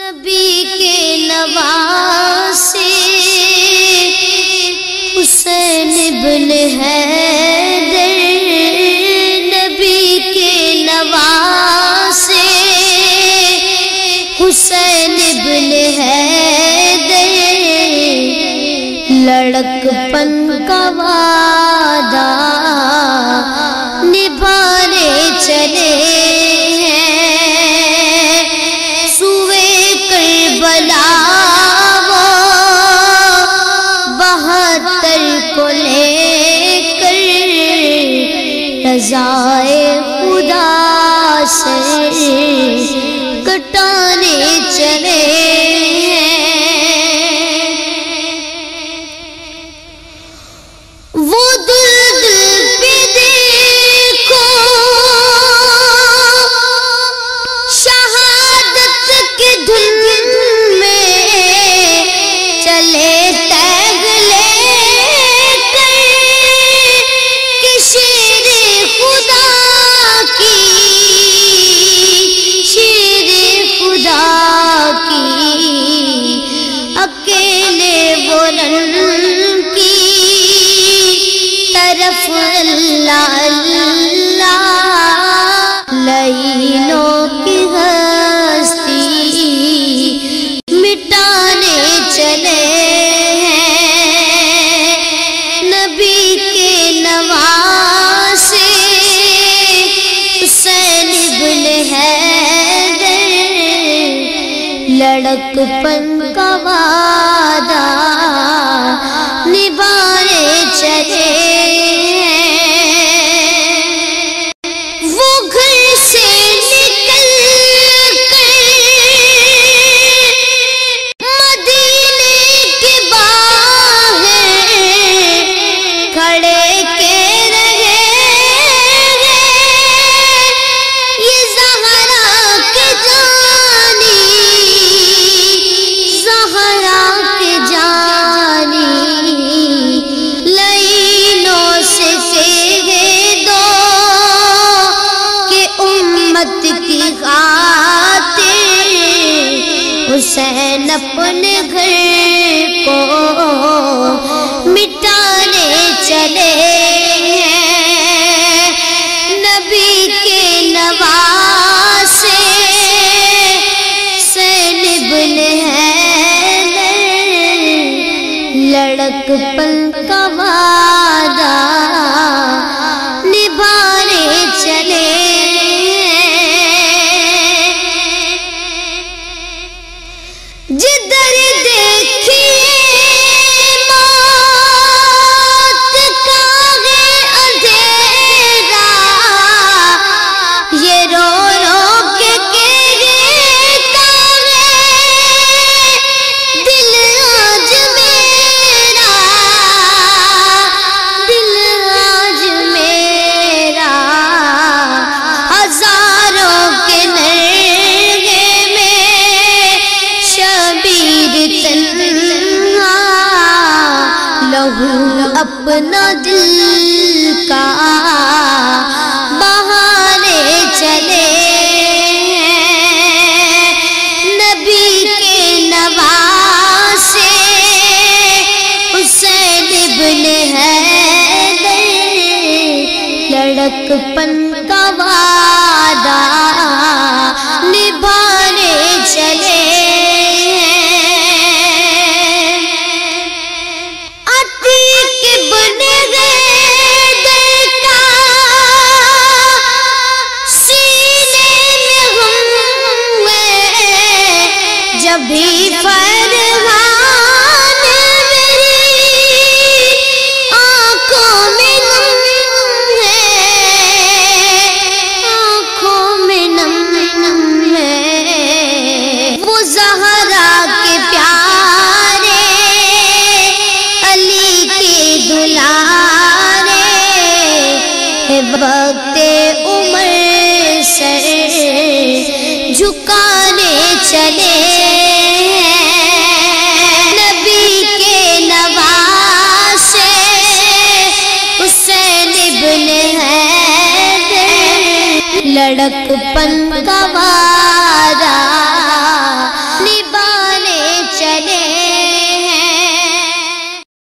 نبی کے نواسے حسین ابن حیدر، نبی کے نواسے حسین ابن حیدر، لڑکپن کا وعدہ نبھانے چلے کو لے کر رضائے خدا سے کٹانے چلے وہ دل پہ دیکھو شہادت کی دھن میں چلے اکیلے بولن کی طرف اللہ اللہ، لعینوں کی ہستی مٹانے چلے ہیں نبی کے نواسے حسین ابن حیدر، لڑکپن کا وعدہ نبھانے چلے وہ گھر سے نکل کر مدینے کے باہر کھڑے کے رہے یہ زہرا کے جانی، زہرا کے جانی، لعینوں سے کہے دو کہ امت کی خاطر حسین اپنے گھر کو مٹانے چلے ہیں نبی کے نواسے حسین ابن حیدر، لڑکپن کا وعدہ نبھانے چلے جدھر دیکھیے موت کا ہے اندھیرا، یہ رو رو کے کہتا ہے دل آج میرا، دل آج میرا، ہزاروں کے نرغے میں شبیر تنہا لہو اپنا دل کا بہانے چلے ہیں نبی کے نواسے حسین ابن حیدر، لڑکپن کا وعدہ نبھانے چلے بھی فرحان میری آنکھوں میں نم ہے، آنکھوں میں نم ہے، وہ زہرا کے پیارے علی کے دلارے وقت عمر سر جھکانے چلے لڑکپن